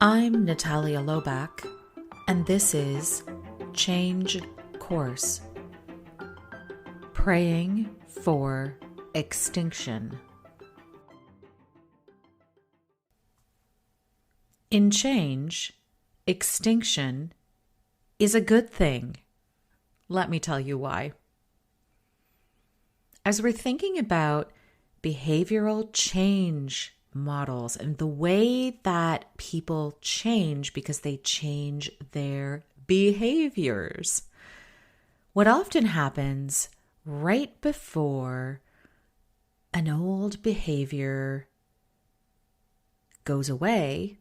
I'm Natalia Lobach, and this is Change Course. Praying for Extinction. In change, extinction is a good thing. Let me tell you why. As we're thinking about behavioral change models and the way that people change because they change their behaviors, what often happens right before an old behavior goes away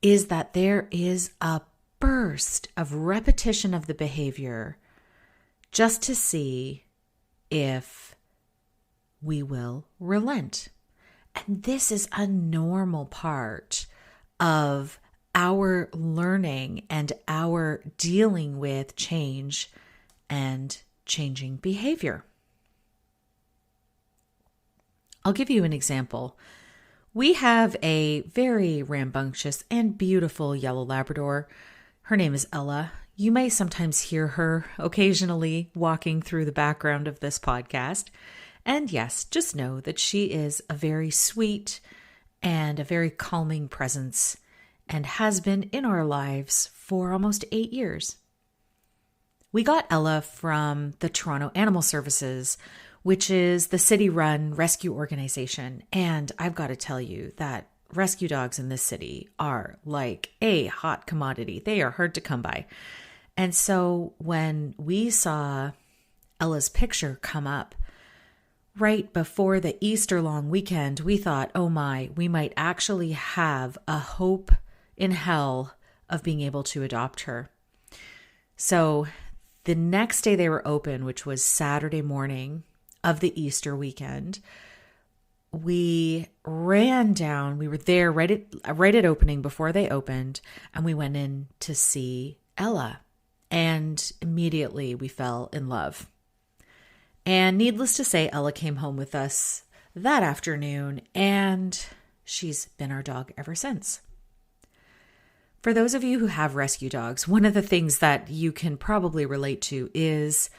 is that there is a burst of repetition of the behavior just to see if we will relent. And this is a normal part of our learning and our dealing with change and changing behavior. I'll give you an example. We have a very rambunctious and beautiful yellow Labrador. Her name is Ella. You may sometimes hear her occasionally walking through the background of this podcast. And yes, just know that she is a very sweet and a very calming presence and has been in our lives for almost 8 years. We got Ella from the Toronto Animal Services, which is the city-run rescue organization. And I've got to tell you that rescue dogs in this city are like a hot commodity. They are hard to come by. And so when we saw Ella's picture come up right before the Easter long weekend, we thought, oh my, we might actually have a hope in hell of being able to adopt her. So the next day they were open, which was Saturday morning of the Easter weekend, we ran down. We were there right at opening before they opened, and we went in to see Ella. And immediately we fell in love. And needless to say, Ella came home with us that afternoon, and she's been our dog ever since. For those of you who have rescue dogs, one of the things that you can probably relate to is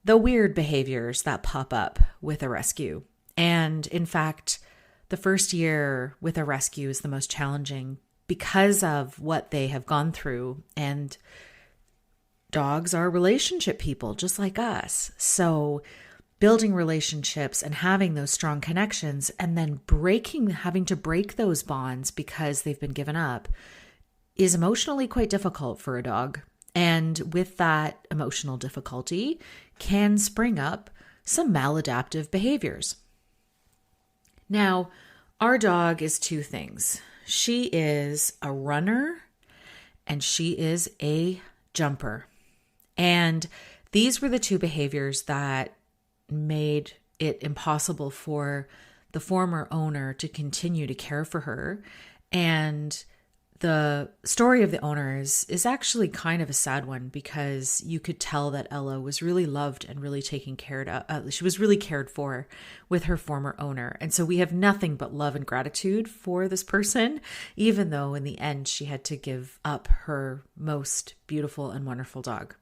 the weird behaviors that pop up with a rescue. And in fact, the first year with a rescue is the most challenging because of what they have gone through. And dogs are relationship people just like us. So building relationships and having those strong connections and then having to break those bonds because they've been given up is emotionally quite difficult for a dog. And with that emotional difficulty can spring up some maladaptive behaviors. Now, our dog is two things. She is a runner and she is a jumper. And these were the two behaviors that made it impossible for the former owner to continue to care for her. And the story of the owner is actually kind of a sad one because you could tell that Ella was really loved and really taken care of. She was really cared for with her former owner. And so we have nothing but love and gratitude for this person, even though in the end she had to give up her most beautiful and wonderful dog.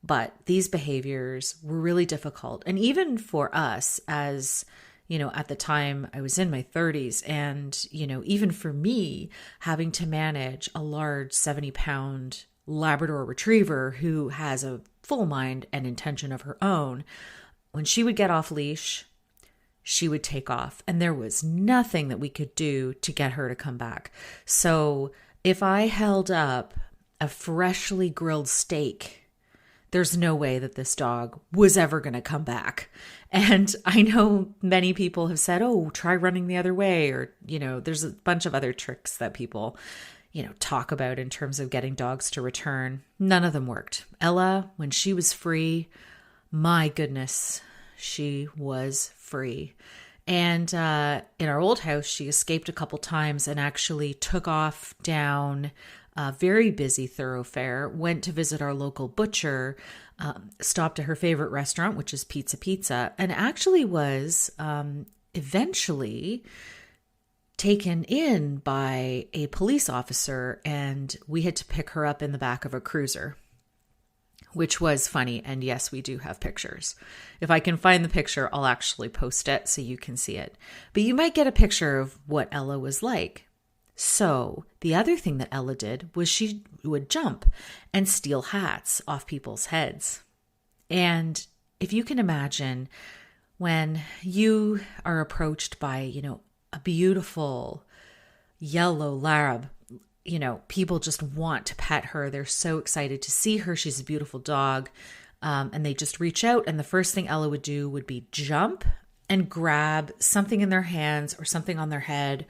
But these behaviors were really difficult. And even for us as at the time I was in my 30s and, even for me having to manage a large 70-pound Labrador retriever who has a full mind and intention of her own, when she would get off leash, she would take off. And there was nothing that we could do to get her to come back. So if I held up a freshly grilled steak, there's no way that this dog was ever going to come back. And I know many people have said, oh, try running the other way. Or, there's a bunch of other tricks that people, talk about in terms of getting dogs to return. None of them worked. Ella, when she was free, my goodness, she was free. And in our old house, she escaped a couple times and actually took off down a very busy thoroughfare, went to visit our local butcher, stopped at her favorite restaurant, which is Pizza, and actually was eventually taken in by a police officer, and we had to pick her up in the back of a cruiser, which was funny. And yes, we do have pictures. If I can find the picture, I'll actually post it so you can see it. But you might get a picture of what Ella was like. So the other thing that Ella did was she would jump and steal hats off people's heads. And if you can imagine when you are approached by, a beautiful yellow lab, people just want to pet her. They're so excited to see her. She's a beautiful dog. And they just reach out. And the first thing Ella would do would be jump and grab something in their hands or something on their head.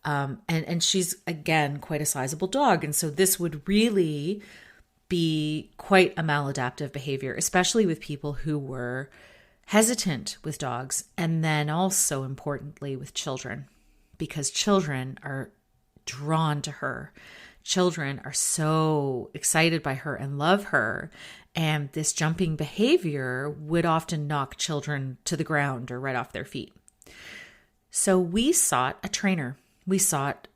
And she's, again, quite a sizable dog. And so this would really be quite a maladaptive behavior, especially with people who were hesitant with dogs. And then also importantly with children, because children are drawn to her. Children are so excited by her and love her. And this jumping behavior would often knock children to the ground or right off their feet. So we sought a trainer. We sought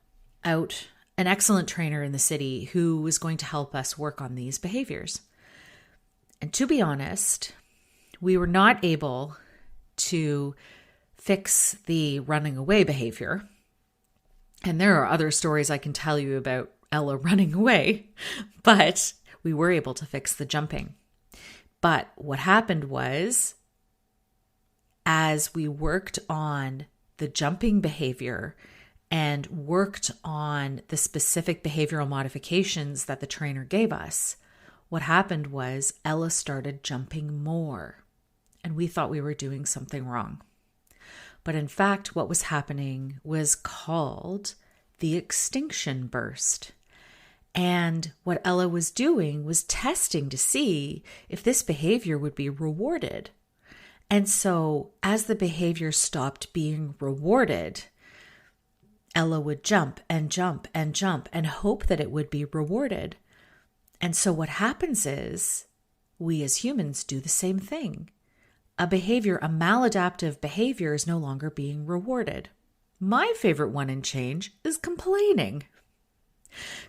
out an excellent trainer in the city who was going to help us work on these behaviors. And to be honest, we were not able to fix the running away behavior. And there are other stories I can tell you about Ella running away, but we were able to fix the jumping. But what happened was, as we worked on the jumping behavior and worked on the specific behavioral modifications that the trainer gave us, what happened was Ella started jumping more. And we thought we were doing something wrong. But in fact, what was happening was called the Extinction Burst. And what Ella was doing was testing to see if this behavior would be rewarded. And so as the behavior stopped being rewarded, Ella would jump and jump and jump and hope that it would be rewarded. And so what happens is we as humans do the same thing. A maladaptive behavior is no longer being rewarded. My favorite one in change is complaining.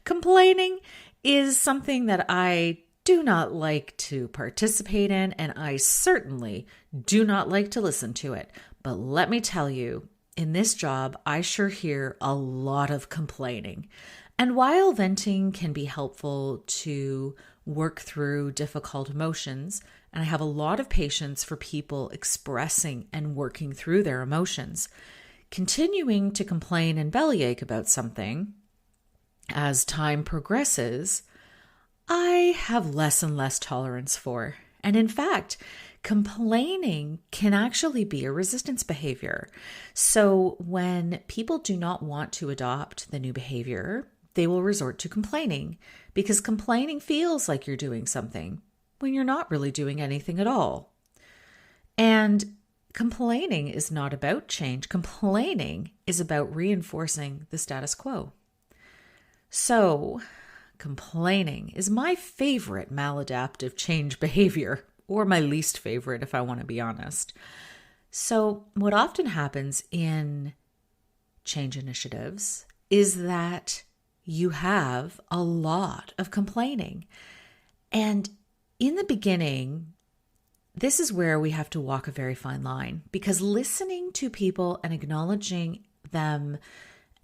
Complaining is something that I do not like to participate in, and I certainly do not like to listen to it. But let me tell you, in this job, I sure hear a lot of complaining. And while venting can be helpful to work through difficult emotions, and I have a lot of patience for people expressing and working through their emotions, continuing to complain and bellyache about something as time progresses, I have less and less tolerance for. And in fact, complaining can actually be a resistance behavior. So when people do not want to adopt the new behavior, they will resort to complaining because complaining feels like you're doing something when you're not really doing anything at all. And complaining is not about change. Complaining is about reinforcing the status quo. So complaining is my favorite maladaptive change behavior, or my least favorite if I want to be honest. So what often happens in change initiatives is that you have a lot of complaining. And in the beginning, this is where we have to walk a very fine line, because listening to people and acknowledging them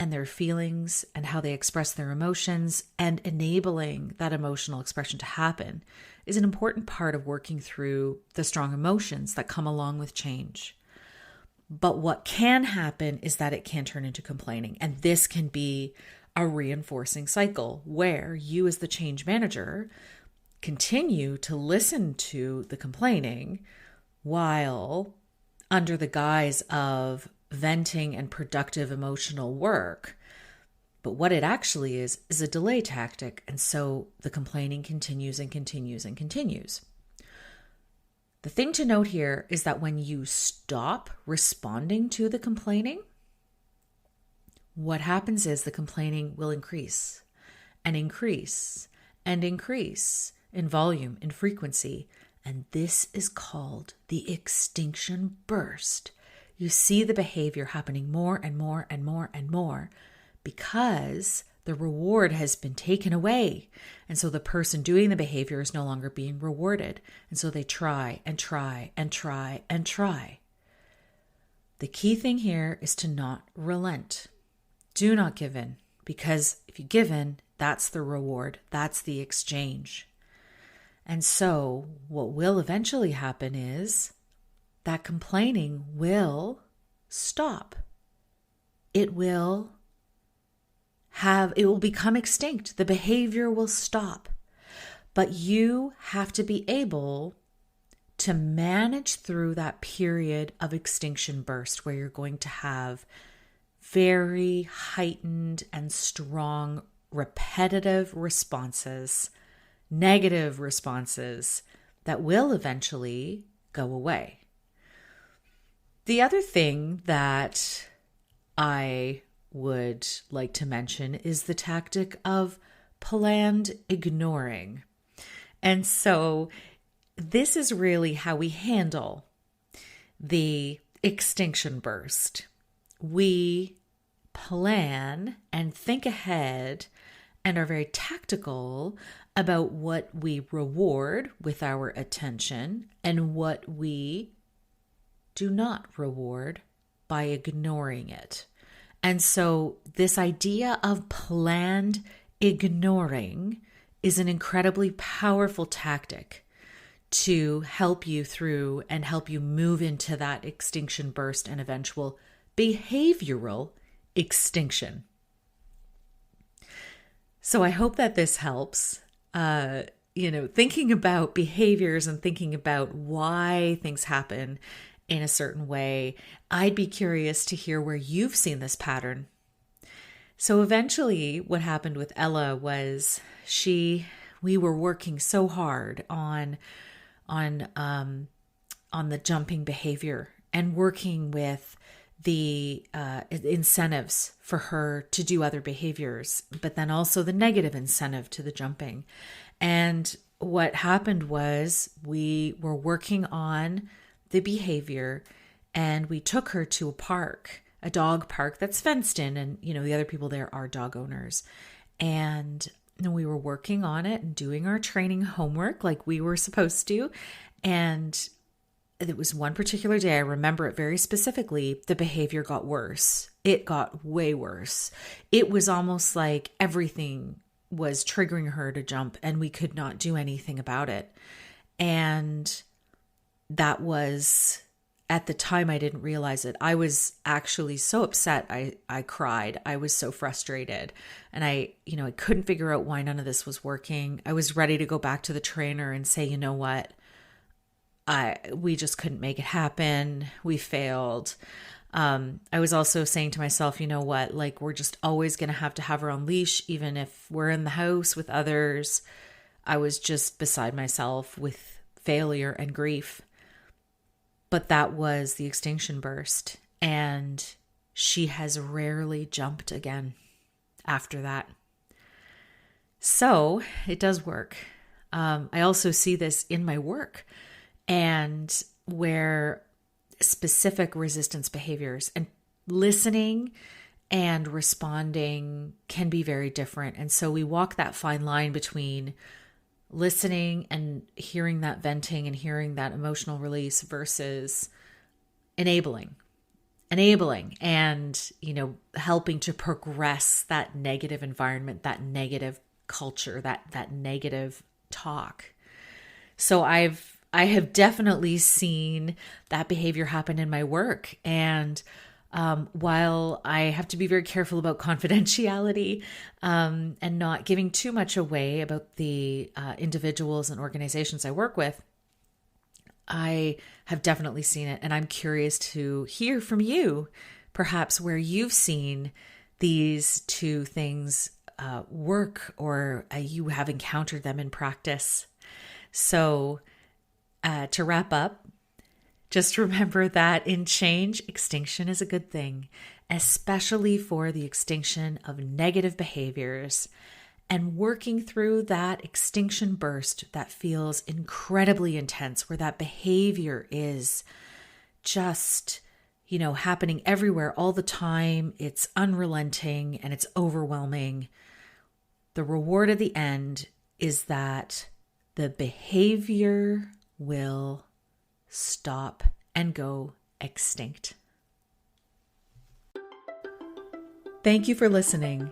and their feelings and how they express their emotions and enabling that emotional expression to happen is an important part of working through the strong emotions that come along with change. But what can happen is that it can turn into complaining. And this can be a reinforcing cycle where you as the change manager continue to listen to the complaining while under the guise of venting and productive emotional work. But what it actually is a delay tactic. And so the complaining continues and continues and continues. The thing to note here is that when you stop responding to the complaining, what happens is the complaining will increase and increase and increase in volume, in frequency. And this is called the extinction burst. You see the behavior happening more and more and more and more because the reward has been taken away. And so the person doing the behavior is no longer being rewarded. And so they try and try and try and try. The key thing here is to not relent. Do not give in, because if you give in, that's the reward. That's the exchange. And so what will eventually happen is that complaining will stop. It will become extinct. The behavior will stop. But you have to be able to manage through that period of extinction burst where you're going to have very heightened and strong repetitive responses, negative responses that will eventually go away. The other thing that I would like to mention is the tactic of planned ignoring. And so this is really how we handle the extinction burst. We plan and think ahead and are very tactical about what we reward with our attention and what we do not reward by ignoring it. And so this idea of planned ignoring is an incredibly powerful tactic to help you through and help you move into that extinction burst and eventual behavioral extinction. So I hope that this helps. Thinking about behaviors and thinking about why things happen in a certain way, I'd be curious to hear where you've seen this pattern. So eventually what happened with Ella was we were working so hard on the jumping behavior and working with the incentives for her to do other behaviors, but then also the negative incentive to the jumping. And what happened was we were working on the behavior and we took her to a park, a dog park that's fenced in, and the other people there are dog owners. And we were working on it and doing our training homework like we were supposed to. And it was one particular day, I remember it very specifically, the behavior got worse. It got way worse. It was almost like everything was triggering her to jump and we could not do anything about it. And that was, at the time, I didn't realize it. I was actually so upset. I cried. I was so frustrated. And I couldn't figure out why none of this was working. I was ready to go back to the trainer and say, you know what? We just couldn't make it happen. We failed. I was also saying to myself, you know what, like we're just always going to have her on leash, even if we're in the house with others. I was just beside myself with failure and grief. But that was the extinction burst. And she has rarely jumped again after that. So it does work. I also see this in my work, and where specific resistance behaviors and listening and responding can be very different. And so we walk that fine line between listening and hearing that venting and hearing that emotional release versus enabling and, helping to progress that negative environment, that negative culture, that negative talk. So I have definitely seen that behavior happen in my work. And while I have to be very careful about confidentiality and not giving too much away about the individuals and organizations I work with, I have definitely seen it. And I'm curious to hear from you, perhaps where you've seen these two things work, or you have encountered them in practice. So to wrap up, just remember that in change, extinction is a good thing, especially for the extinction of negative behaviors, and working through that extinction burst that feels incredibly intense, where that behavior is just, happening everywhere all the time. It's unrelenting and it's overwhelming. The reward at the end is that the behavior will stop and go extinct. Thank you for listening.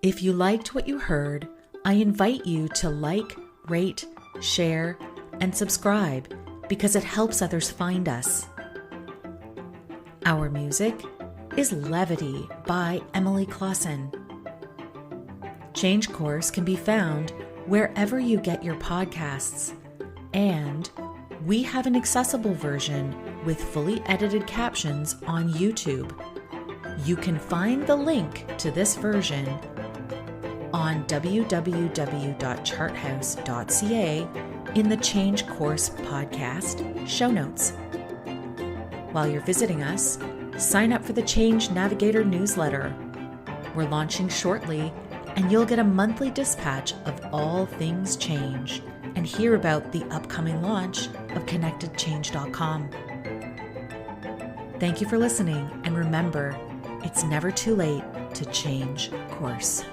If you liked what you heard, I invite you to like, rate, share, and subscribe because it helps others find us. Our music is Levity by Emily Clausen. Change Course can be found wherever you get your podcasts, and we have an accessible version with fully edited captions on YouTube. You can find the link to this version on www.charthouse.ca in the Change Course podcast show notes. While you're visiting us, sign up for the Change Navigator newsletter. We're launching shortly, and you'll get a monthly dispatch of all things change and hear about the upcoming launch of ConnectedChange.com. Thank you for listening, and remember, it's never too late to change course.